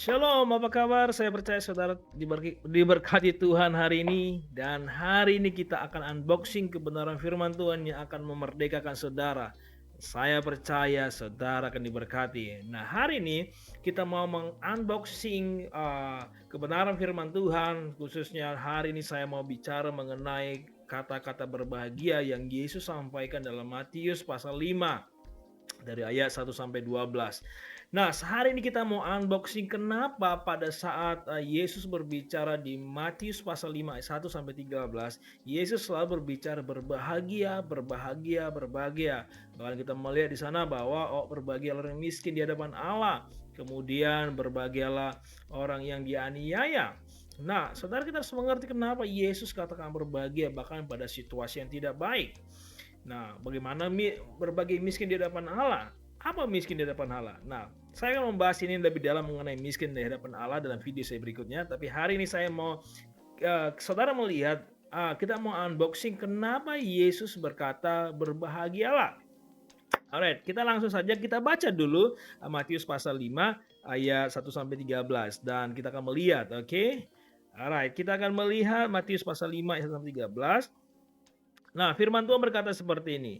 Shalom, apa kabar? Saya percaya saudara diberkati Tuhan hari ini. Dan hari ini kita akan unboxing kebenaran firman Tuhan yang akan memerdekakan saudara. Saya percaya saudara akan diberkati. Nah, hari ini kita mau mengunboxing kebenaran firman Tuhan. Khususnya hari ini saya mau bicara mengenai kata-kata berbahagia yang Yesus sampaikan dalam Matius pasal 5 dari ayat 1 sampai 12. Nah, sehari ini kita mau unboxing kenapa pada saat Yesus berbicara di Matius pasal 5 ayat 1 sampai 13, Yesus selalu berbicara berbahagia, berbahagia, berbahagia. Bahkan kita melihat di sana bahwa berbahagialah orang miskin di hadapan Allah. Kemudian berbahagialah orang yang dianiaya. Nah, saudara, kita harus mengerti kenapa Yesus katakan berbahagia bahkan pada situasi yang tidak baik. Nah, bagaimana berbagi miskin di hadapan Allah? Apa miskin di hadapan Allah? Nah, saya akan membahas ini lebih dalam mengenai miskin di hadapan Allah dalam video saya berikutnya. Tapi hari ini saya mau saudara melihat, kita mau unboxing kenapa Yesus berkata berbahagialah. Alright, kita langsung saja kita baca dulu Matius pasal 5 ayat 1 sampai 13 dan kita akan melihat, oke? Alright, kita akan melihat Matius pasal 5 ayat 1 sampai 13. Nah, firman Tuhan berkata seperti ini.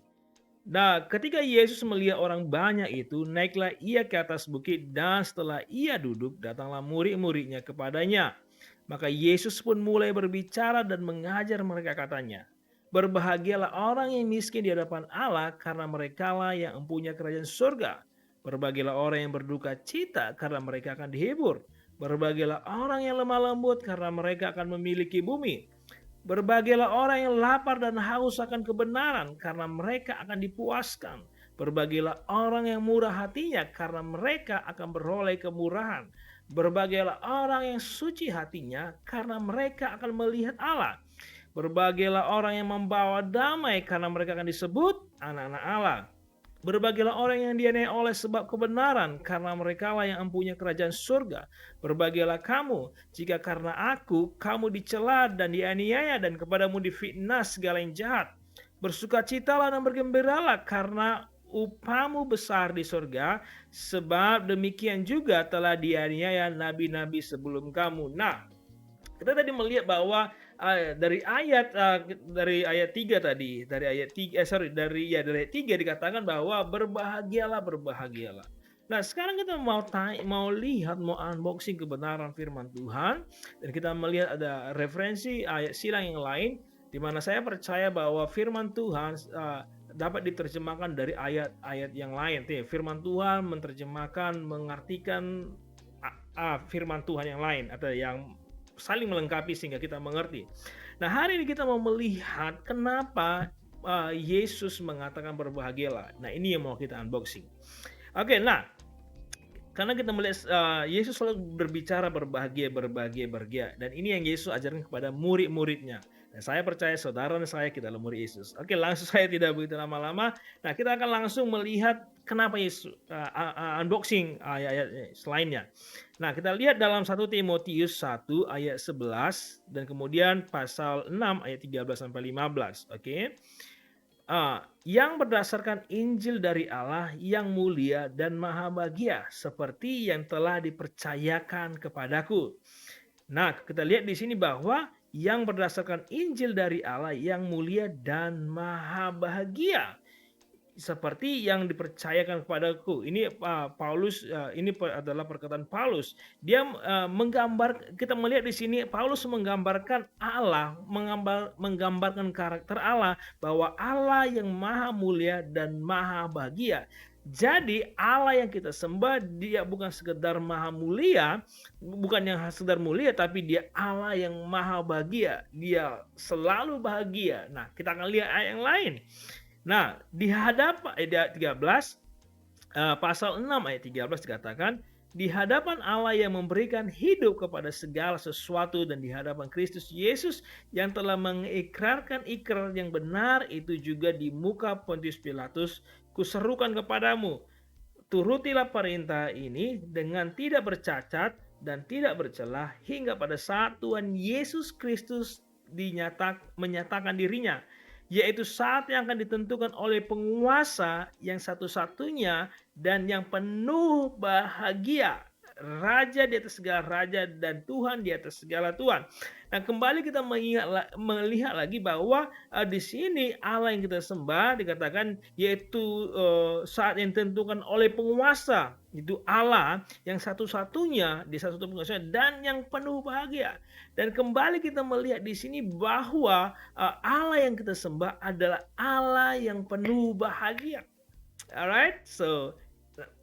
Nah, ketika Yesus melihat orang banyak itu, naiklah ia ke atas bukit dan setelah ia duduk, datanglah murid-muridnya kepadanya. Maka Yesus pun mulai berbicara dan mengajar mereka katanya, berbahagialah orang yang miskin di hadapan Allah karena merekalah yang mempunyai kerajaan surga. Berbahagialah orang yang berduka cita karena mereka akan dihibur. Berbahagialah orang yang lemah lembut karena mereka akan memiliki bumi. Berbahagialah orang yang lapar dan haus akan kebenaran karena mereka akan dipuaskan. Berbahagialah orang yang murah hatinya karena mereka akan beroleh kemurahan. Berbahagialah orang yang suci hatinya karena mereka akan melihat Allah. Berbahagialah orang yang membawa damai karena mereka akan disebut anak-anak Allah. Berbahagialah orang yang dianiaya oleh sebab kebenaran, karena merekalah yang mempunyai kerajaan surga. Berbahagialah kamu, jika karena aku, kamu dicela dan dianiaya dan kepadamu difitnah segala yang jahat. Bersukacitalah dan bergembiralah, karena upamu besar di surga, sebab demikian juga telah dianiaya nabi-nabi sebelum kamu. Nah, kita tadi melihat bahwa dari ayat 3 tadi, dari ayat 3 dari ayat 3 dikatakan bahwa berbahagialah, berbahagialah. Nah, sekarang kita mau lihat, mau unboxing kebenaran firman Tuhan dan kita melihat ada referensi ayat silang yang lain di mana saya percaya bahwa firman Tuhan dapat diterjemahkan dari ayat-ayat yang lain. Firman Tuhan menerjemahkan, mengartikan firman Tuhan yang lain atau yang saling melengkapi sehingga kita mengerti. Nah, hari ini kita mau melihat kenapa Yesus mengatakan berbahagialah. Nah, ini yang mau kita unboxing. Oke, nah, karena kita melihat Yesus selalu berbicara berbahagia, berbahagia, berbahagia. Dan ini yang Yesus ajarkan kepada murid-muridnya. Dan saya percaya saudara dan saya kita adalah murid Yesus. Oke, langsung saya tidak begitu lama-lama. Nah, kita akan langsung melihat kenapa Yesus unboxing ayat-ayat selainnya. Nah, kita lihat dalam 1 Timotius 1 ayat 11 dan kemudian pasal 6 ayat 13 sampai 15. Oke. Yang berdasarkan Injil dari Allah yang mulia dan maha bahagia seperti yang telah dipercayakan kepadaku. Nah, kita lihat di sini bahwa yang berdasarkan Injil dari Allah yang mulia dan maha bahagia seperti yang dipercayakan kepadaku. Ini Paulus, ini adalah perkataan Paulus. Dia kita melihat di sini Paulus menggambarkan Allah, menggambarkan karakter Allah bahwa Allah yang maha mulia dan maha bahagia. Jadi Allah yang kita sembah dia bukan sekedar maha mulia, bukan yang sekedar mulia, tapi dia Allah yang maha bahagia. Dia selalu bahagia. Nah, kita akan lihat ayat yang lain. Nah, di hadapan ayat 13 pasal 6 ayat 13 dikatakan, di hadapan Allah yang memberikan hidup kepada segala sesuatu dan di hadapan Kristus Yesus yang telah mengikrarkan ikrar yang benar itu juga di muka Pontius Pilatus, kuserukan kepadamu, turutilah perintah ini dengan tidak bercacat dan tidak bercelah hingga pada saat Tuhan Yesus Kristus menyatakan dirinya, yaitu saat yang akan ditentukan oleh penguasa yang satu-satunya dan yang penuh bahagia. Raja di atas segala raja dan Tuhan di atas segala Tuhan. Nah, kembali kita melihat lagi bahwa di sini Allah yang kita sembah dikatakan yaitu saat yang ditentukan oleh penguasa, itu Allah yang satu-satunya di satu penguasa dan yang penuh bahagia. Dan kembali kita melihat di sini bahwa Allah yang kita sembah adalah Allah yang penuh bahagia. Alright, so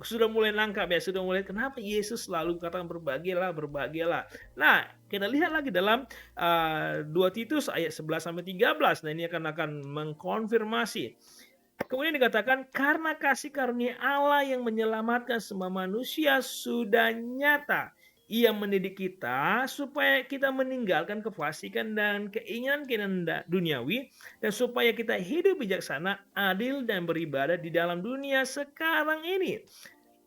sudah mulai nangkap ya, sudah mulai kenapa Yesus selalu katakan berbahagialah, berbahagialah. Nah, kita lihat lagi dalam 2 Titus ayat 11 sampai 13. Nah, ini akan mengkonfirmasi. Kemudian dikatakan karena kasih karunia Allah yang menyelamatkan semua manusia sudah nyata. Ia mendidik kita supaya kita meninggalkan kefasikan dan keinginan-keinginan duniawi dan supaya kita hidup bijaksana, adil dan beribadah di dalam dunia sekarang ini.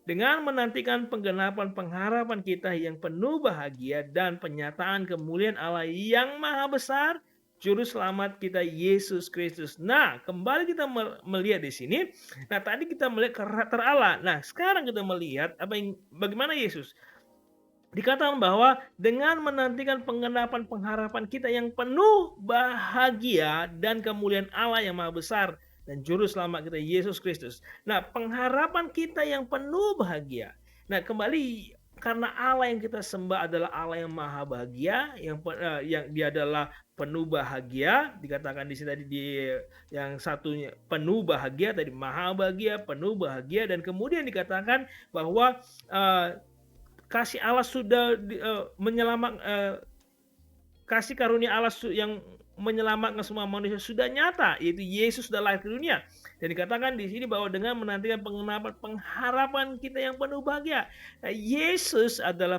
Dengan menantikan penggenapan pengharapan kita yang penuh bahagia dan penyataan kemuliaan Allah yang maha besar, Juru Selamat kita Yesus Kristus. Nah, kembali kita melihat di sini. Nah, tadi kita melihat karakter Allah. Nah, sekarang kita melihat bagaimana Yesus. Dikatakan bahwa dengan menantikan penggenapan pengharapan kita yang penuh bahagia dan kemuliaan Allah yang maha besar dan Juru Selamat kita Yesus Kristus. Nah, pengharapan kita yang penuh bahagia. Nah, kembali karena Allah yang kita sembah adalah Allah yang maha bahagia, yang dia adalah penuh bahagia. Dikatakan di sini tadi yang satunya penuh bahagia, tadi maha bahagia, penuh bahagia, dan kemudian dikatakan bahwa kasih Allah sudah kasih karunia Allah yang menyelamatkan semua manusia sudah nyata, yaitu Yesus sudah lahir ke dunia. Dan dikatakan di sini bahwa dengan menantikan penggenapan pengharapan kita yang penuh bahagia. Nah, Yesus adalah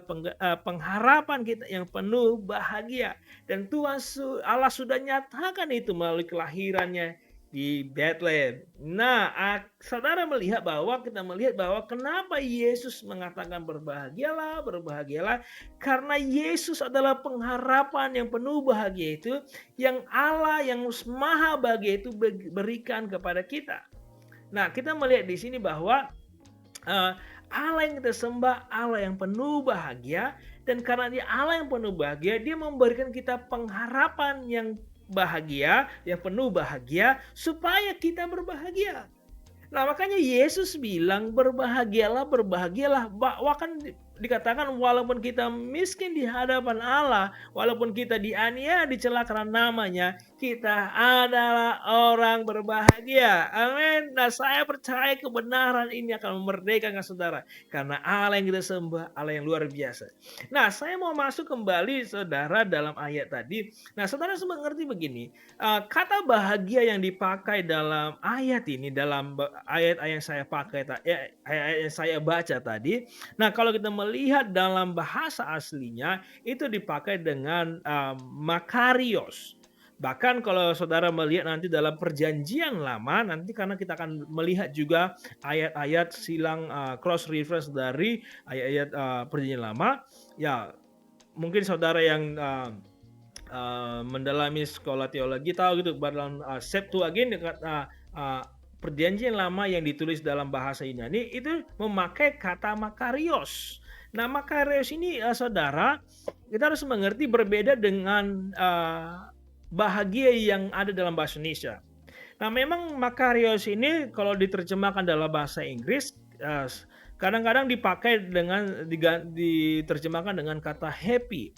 pengharapan kita yang penuh bahagia. Dan Tuhan Allah sudah nyatakan itu melalui kelahirannya di Bethlehem. Nah, saudara kita melihat bahwa kenapa Yesus mengatakan berbahagialah, berbahagialah, karena Yesus adalah pengharapan yang penuh bahagia itu yang Allah yang maha bahagia itu berikan kepada kita. Nah, kita melihat di sini bahwa Allah yang kita sembah, Allah yang penuh bahagia, dan karena dia Allah yang penuh bahagia, dia memberikan kita pengharapan yang bahagia, yang penuh bahagia, supaya kita berbahagia. Nah, makanya Yesus bilang berbahagialah, berbahagialah. Bahkan dikatakan walaupun kita miskin di hadapan Allah, walaupun kita dianiaya, dicela karena namanya, kita adalah orang berbahagia. Amin. Nah, saya percaya kebenaran ini akan memerdekakan saudara. Karena Allah yang kita sembah, Allah yang luar biasa. Nah, saya mau masuk kembali saudara dalam ayat tadi. Nah, saudara semua mengerti begini. Kata bahagia yang dipakai dalam ayat ini, dalam ayat-ayat yang saya pakai, ayat yang saya baca tadi. Nah, kalau kita melihat dalam bahasa aslinya, itu dipakai dengan makarios. Bahkan kalau saudara melihat nanti dalam perjanjian lama, nanti karena kita akan melihat juga ayat-ayat silang cross reference dari ayat-ayat perjanjian lama, ya mungkin saudara yang mendalami sekolah teologi tahu gitu, dalam Septuagint perjanjian lama yang ditulis dalam bahasa Yunani itu memakai kata makarios. Nah, makarios ini saudara, kita harus mengerti berbeda dengan bahagia yang ada dalam bahasa Indonesia. Nah, memang makarios ini kalau diterjemahkan dalam bahasa Inggris kadang-kadang dipakai dengan diterjemahkan dengan kata happy.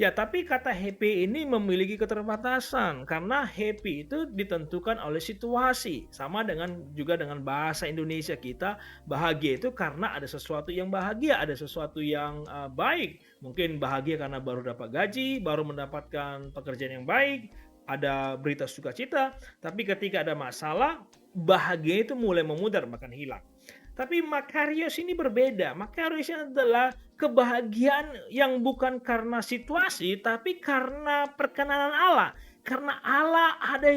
Ya, tapi kata happy ini memiliki keterbatasan karena happy itu ditentukan oleh situasi. Sama juga dengan bahasa Indonesia kita, bahagia itu karena ada sesuatu yang bahagia, ada sesuatu yang baik. Mungkin bahagia karena baru dapat gaji, baru mendapatkan pekerjaan yang baik, ada berita sukacita. Tapi ketika ada masalah, bahagia itu mulai memudar, bahkan hilang. Tapi makarios ini berbeda. Makarios ini adalah kebahagiaan yang bukan karena situasi, tapi karena perkenanan Allah. Karena Allah ada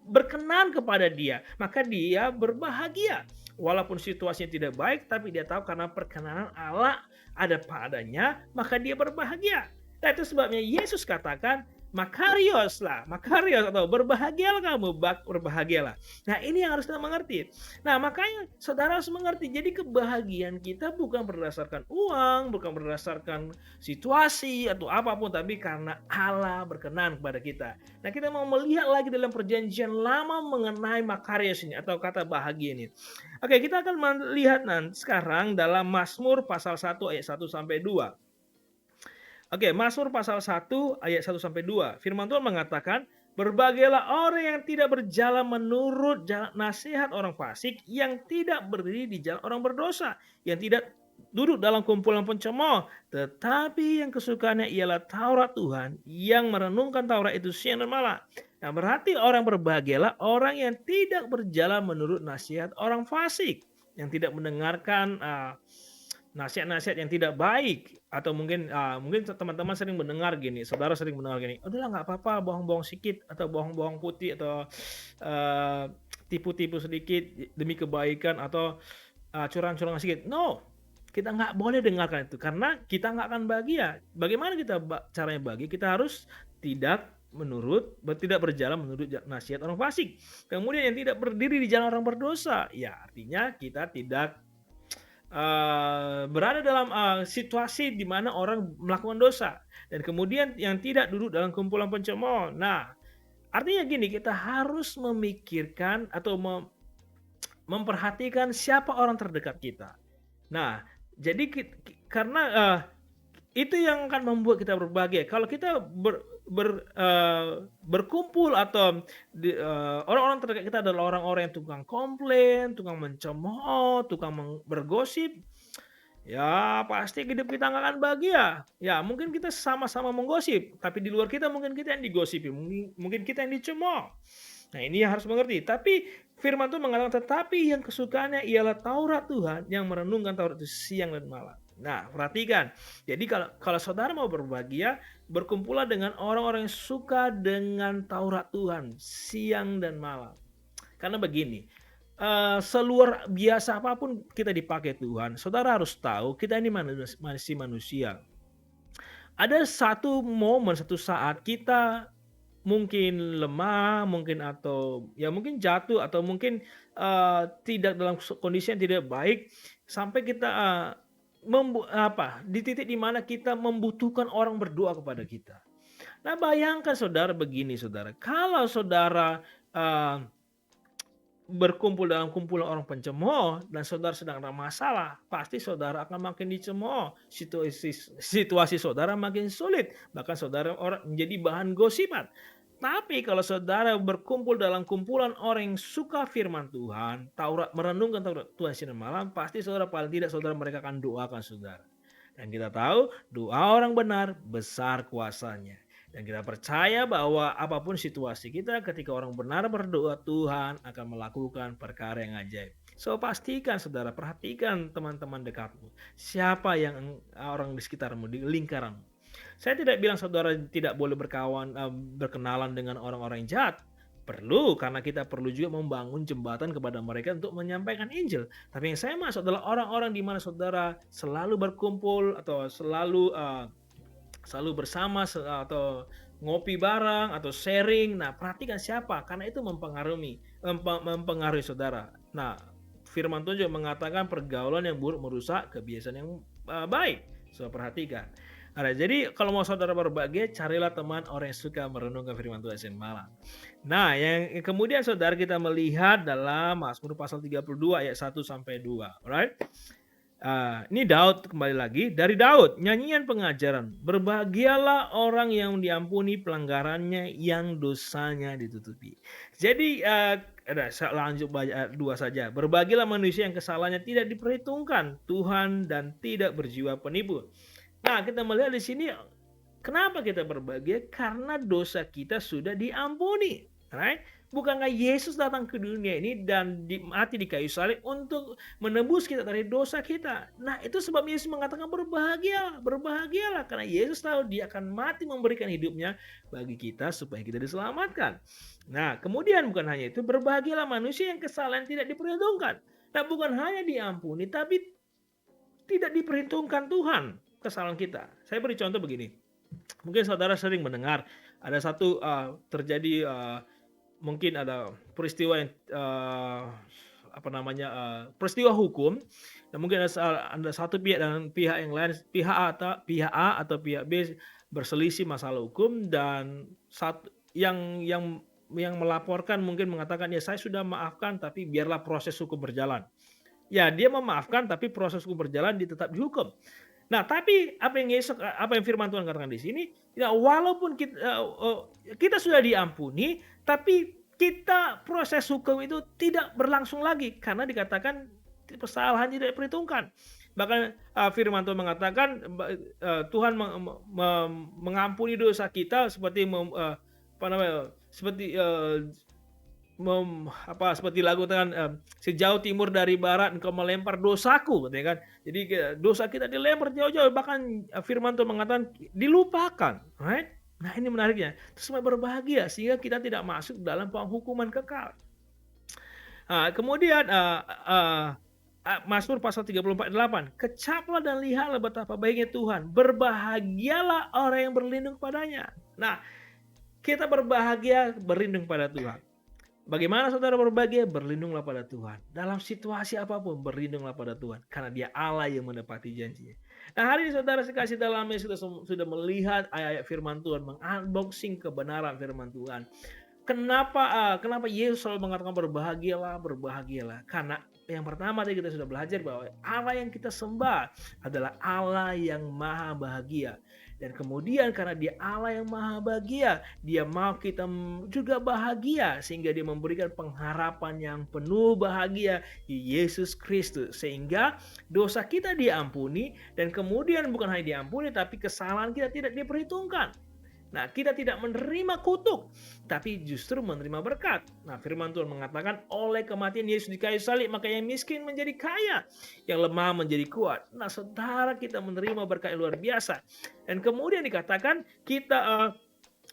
berkenan kepada dia, maka dia berbahagia. Walaupun situasinya tidak baik, tapi dia tahu karena perkenanan Allah ada padanya, maka dia berbahagia. Nah, itu sebabnya Yesus katakan, Makarios lah, makarios atau berbahagialah kamu, berbahagialah. Nah, ini yang harus kita mengerti. Nah, makanya saudara harus mengerti, jadi kebahagiaan kita bukan berdasarkan uang, bukan berdasarkan situasi atau apapun, tapi karena Allah berkenan kepada kita. Nah, kita mau melihat lagi dalam perjanjian lama mengenai makarios ini atau kata bahagia ini. Oke, kita akan melihat nanti sekarang dalam Mazmur pasal 1 ayat 1 sampai 2. Oke, Mazmur pasal 1 ayat 1 sampai 2. Firman Tuhan mengatakan, "Berbahagialah orang yang tidak berjalan menurut nasihat orang fasik, yang tidak berdiri di jalan orang berdosa, yang tidak duduk dalam kumpulan pencemooh, tetapi yang kesukaannya ialah Taurat Tuhan, yang merenungkan Taurat itu siang dan malam." Nah, berarti orang berbahagialah orang yang tidak berjalan menurut nasihat orang fasik, yang tidak mendengarkan nasihat-nasihat yang tidak baik, atau mungkin teman-teman sering mendengar gini, saudara sering mendengar gini, udahlah nggak apa-apa bohong-bohong sedikit atau bohong-bohong putih atau tipu-tipu sedikit demi kebaikan atau curang-curang sedikit. No, kita nggak boleh dengarkan itu karena kita nggak akan bahagia. Bagaimana kita caranya bahagia? Kita harus tidak berjalan menurut nasihat orang fasik. Kemudian yang tidak berdiri di jalan orang berdosa, ya artinya kita tidak berada dalam situasi di mana orang melakukan dosa, dan kemudian yang tidak duduk dalam kumpulan pencemooh. Nah, artinya gini, kita harus memikirkan atau memperhatikan siapa orang terdekat kita. Nah, jadi karena itu yang akan membuat kita berbahagia. Kalau kita berkumpul atau orang-orang terdekat kita adalah orang-orang yang tukang komplain, tukang mencemooh, tukang bergosip, ya pasti hidup kita nggak akan bahagia. Ya mungkin kita sama-sama menggosip, tapi di luar kita mungkin kita yang digosipi, mungkin kita yang dicemooh. Nah, ini yang harus mengerti. Tapi firman Tuhan mengatakan, tetapi yang kesukaannya ialah Taurat Tuhan, yang merenungkan Taurat itu siang dan malam. Nah, perhatikan. Jadi kalau saudara mau berbahagia, berkumpullah dengan orang-orang yang suka dengan Taurat Tuhan siang dan malam. Karena begini, seluar biasa apapun kita dipakai Tuhan, saudara harus tahu kita ini masih manusia. Ada satu momen, satu saat kita mungkin lemah, mungkin atau ya mungkin jatuh, atau mungkin tidak dalam kondisi yang tidak baik, sampai kita di titik di mana kita membutuhkan orang berdoa kepada kita. Nah, bayangkan saudara begini, saudara, kalau saudara berkumpul dalam kumpulan orang pencemooh dan saudara sedang ada masalah, pasti saudara akan makin dicemooh. Situasi saudara makin sulit, bahkan saudara menjadi bahan gosipan. Tapi kalau saudara berkumpul dalam kumpulan orang yang suka firman Tuhan, merenungkan Taurat Tuhan siang dan malam, pasti saudara paling tidak mereka akan doakan saudara. Dan kita tahu doa orang benar besar kuasanya. Dan kita percaya bahwa apapun situasi kita, ketika orang benar berdoa, Tuhan akan melakukan perkara yang ajaib. So pastikan saudara, perhatikan teman-teman dekatmu. Siapa yang orang di sekitarmu, di lingkaranmu. Saya tidak bilang saudara tidak boleh berkenalan dengan orang-orang yang jahat. Perlu, karena kita perlu juga membangun jembatan kepada mereka untuk menyampaikan Injil. Tapi yang saya maksud adalah orang-orang di mana saudara selalu berkumpul atau selalu bersama atau ngopi bareng atau sharing. Nah, perhatikan siapa, karena itu mempengaruhi saudara. Nah, firman Tuhan juga mengatakan pergaulan yang buruk merusak kebiasaan yang baik. So, perhatikan. Nah, jadi kalau mau saudara berbahagia, carilah teman orang yang suka merenungkan firman Tuhan siang malam. Nah, yang kemudian saudara kita melihat dalam Mazmur pasal 32 ayat 1 sampai 2. Alright? Ini Daud, kembali lagi dari Daud, nyanyian pengajaran. Berbahagialah orang yang diampuni pelanggarannya, yang dosanya ditutupi. Jadi lanjut ayat 2 saja. Berbahagialah manusia yang kesalahannya tidak diperhitungkan Tuhan dan tidak berjiwa penipu. Nah, kita melihat di sini kenapa kita berbahagia? Karena dosa kita sudah diampuni. Right? Bukankah Yesus datang ke dunia ini dan mati di kayu salib untuk menebus kita dari dosa kita? Nah, itu sebab Yesus mengatakan berbahagialah karena Yesus tahu dia akan mati memberikan hidupnya bagi kita supaya kita diselamatkan. Nah, kemudian bukan hanya itu, berbahagialah manusia yang kesalahan tidak diperhitungkan. Nah, bukan hanya diampuni, tapi tidak diperhitungkan Tuhan kesalahan kita. Saya beri contoh begini. Mungkin saudara sering mendengar ada satu terjadi mungkin ada peristiwa yang peristiwa hukum, dan mungkin ada satu pihak dan pihak yang lain, pihak A atau pihak B berselisih masalah hukum, dan yang melaporkan mungkin mengatakan, ya saya sudah maafkan tapi biarlah proses hukum berjalan. Ya, dia memaafkan tapi proses hukum berjalan, dia tetap dihukum. Nah, tapi apa yang firman Tuhan katakan di sini, ya walaupun kita sudah diampuni, tapi proses hukum itu tidak berlangsung lagi karena dikatakan kesalahan tidak diperhitungkan. Bahkan firman Tuhan mengatakan Tuhan mengampuni dosa kita seperti seperti lagu kan, sejauh timur dari barat engkau melempar dosaku, kan? Jadi dosa kita dilempar jauh-jauh, bahkan firman Tuhan mengatakan dilupakan, right? Nah, ini menariknya, terus berbahagia sehingga kita tidak masuk dalam penghukuman kekal. Kemudian Mazmur pasal 34:8, kecaplah dan lihatlah betapa baiknya Tuhan, berbahagialah orang yang berlindung padanya. Nah, kita berbahagia berlindung pada Tuhan. Bagaimana saudara berbahagia? Berlindunglah pada Tuhan. Dalam situasi apapun, berlindunglah pada Tuhan. Karena dia Allah yang menepati janjinya. Nah, hari ini saudara sekasih dalamnya sudah melihat ayat-ayat firman Tuhan, mengunboxing kebenaran firman Tuhan. Kenapa Yesus selalu mengatakan berbahagialah? Karena yang pertama tadi kita sudah belajar bahwa Allah yang kita sembah adalah Allah yang maha bahagia. Dan kemudian karena dia Allah yang maha bahagia, dia mau kita juga bahagia, sehingga dia memberikan pengharapan yang penuh bahagia di Yesus Kristus, sehingga dosa kita diampuni, dan kemudian bukan hanya diampuni tapi kesalahan kita tidak diperhitungkan. Nah, kita tidak menerima kutuk, tapi justru menerima berkat. Nah, firman Tuhan mengatakan oleh kematian Yesus di kayu salib, maka yang miskin menjadi kaya, yang lemah menjadi kuat. Nah, saudara, kita menerima berkat yang luar biasa. Dan kemudian dikatakan kita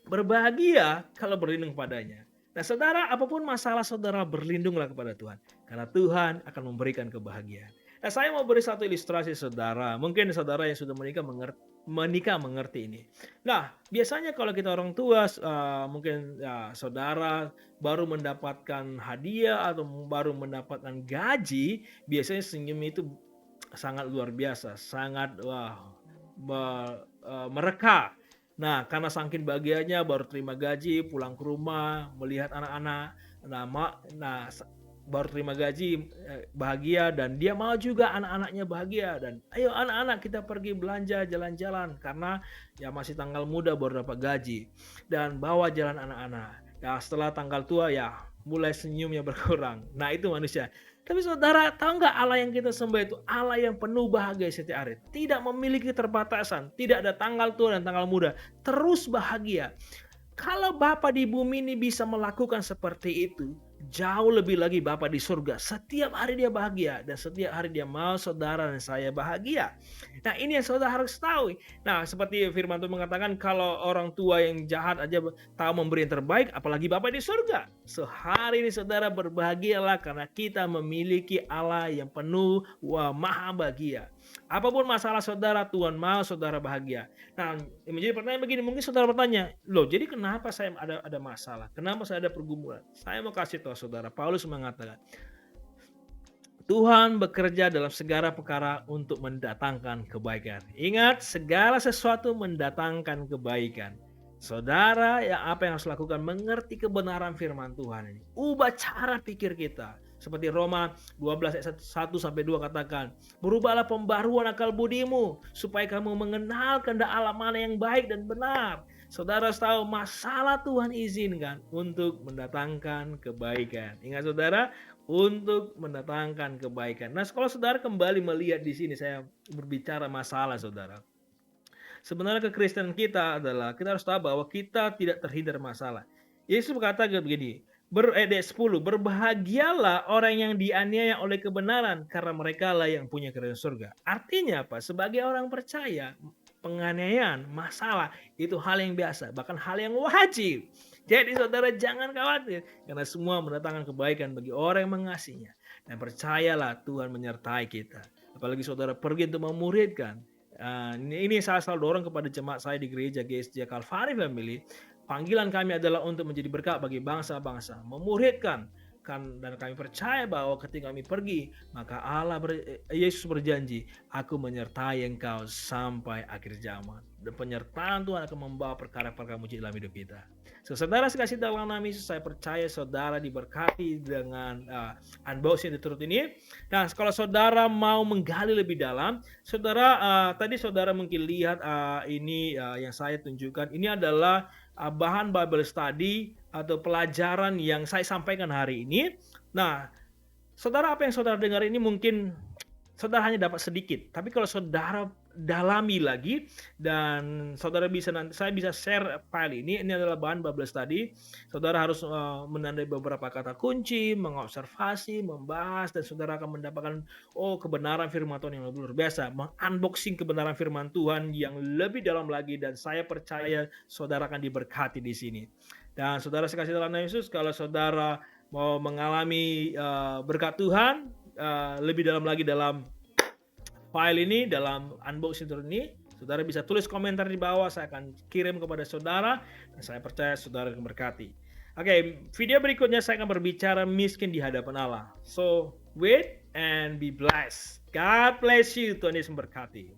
berbahagia kalau berlindung padanya. Nah, saudara, apapun masalah saudara, berlindunglah kepada Tuhan. Karena Tuhan akan memberikan kebahagiaan. Nah, saya mau beri satu ilustrasi saudara. Mungkin saudara yang sudah menikah mengerti ini. Nah, biasanya kalau kita orang tua, mungkin saudara baru mendapatkan hadiah atau baru mendapatkan gaji, biasanya senyum itu sangat luar biasa, sangat mereka. Nah, karena saking bahagianya baru terima gaji, pulang ke rumah, melihat anak-anak, baru terima gaji, bahagia, dan dia mau juga anak-anaknya bahagia, dan ayo anak-anak kita pergi belanja jalan-jalan karena ya masih tanggal muda baru dapat gaji, dan bawa jalan anak-anak. Ya setelah tanggal tua ya mulai senyumnya berkurang. Nah, itu manusia. Tapi saudara tahu nggak, Allah yang kita sembah itu Allah yang penuh bahagia setiap hari, tidak memiliki keterbatasan, tidak ada tanggal tua dan tanggal muda, terus bahagia. Kalau Bapa di bumi ini bisa melakukan seperti itu, jauh lebih lagi Bapa di surga. Setiap hari dia bahagia, dan setiap hari dia mau saudara dan saya bahagia. Nah, ini yang saudara harus tahu. Nah, seperti firman Tuhan mengatakan, kalau orang tua yang jahat aja tahu memberi yang terbaik, apalagi Bapa di surga. Sehari ini saudara berbahagialah karena kita memiliki Allah yang penuh maha bahagia. Apapun masalah saudara, Tuhan mau saudara bahagia. Nah, menjadi pertanyaan begini, mungkin saudara bertanya, loh jadi kenapa saya ada masalah? Kenapa saya ada pergumulan? Saya mau kasih tahu saudara, Paulus mengatakan, Tuhan bekerja dalam segala perkara untuk mendatangkan kebaikan. Ingat, segala sesuatu mendatangkan kebaikan. Saudara, apa yang harus lakukan? Mengerti kebenaran firman Tuhan ini. Ubah cara pikir kita. Seperti Roma 12 ayat 1-2 katakan, berubahlah pembaruan akal budimu, supaya kamu mengenal kehendak Allah mana yang baik dan benar. Saudara tahu, masalah Tuhan izinkan untuk mendatangkan kebaikan. Ingat saudara, untuk mendatangkan kebaikan. Nah, kalau saudara kembali melihat di sini, saya berbicara masalah saudara. Sebenarnya kekristenan kita adalah, kita harus tahu bahwa kita tidak terhindar masalah. Yesus berkata begini, ayat 10, berbahagialah orang yang dianiaya oleh kebenaran, karena mereka lah yang punya kerajaan surga. Artinya apa? Sebagai orang percaya, penganiayaan, masalah itu hal yang biasa, bahkan hal yang wajib. Jadi saudara jangan khawatir, karena semua mendatangkan kebaikan bagi orang yang mengasihinya. Dan percayalah Tuhan menyertai kita. Apalagi saudara pergi untuk memuridkan. Ini saya selalu dorong kepada jemaat saya di gereja GSJ Calvary Family. panggilan kami adalah untuk menjadi berkat bagi bangsa-bangsa, memuridkan, dan kami percaya bahwa ketika kami pergi, maka Yesus berjanji, aku menyertai engkau sampai akhir zaman. Dan penyertaan Tuhan akan membawa perkara-perkara mujizat dalam hidup kita. Saudara sekasih dalam nama Yesus, saya percaya saudara diberkati dengan unboxing The Truth ini. Nah, kalau saudara mau menggali lebih dalam, tadi saudara mungkin lihat ini yang saya tunjukkan. Ini adalah bahan Bible study atau pelajaran yang saya sampaikan hari ini. Nah, saudara, apa yang saudara dengar ini mungkin saudara hanya dapat sedikit. Tapi kalau saudara dalami lagi dan saudara saya bisa share file ini adalah bahan Bible study. Saudara harus menandai beberapa kata kunci, mengobservasi, membahas, dan saudara akan mendapatkan kebenaran firman Tuhan yang luar biasa, mengunboxing kebenaran firman Tuhan yang lebih dalam lagi, dan saya percaya saudara akan diberkati di sini. Dan saudara sekasih dalam nama Yesus, kalau saudara mau mengalami berkat Tuhan lebih dalam lagi dalam file ini, dalam unboxing ini, saudara bisa tulis komentar di bawah, saya akan kirim kepada saudara, dan saya percaya saudara akan berkati. Oke, video berikutnya saya akan berbicara miskin di hadapan Allah. So, wait and be blessed. God bless you. Tuhan Yesus memberkati.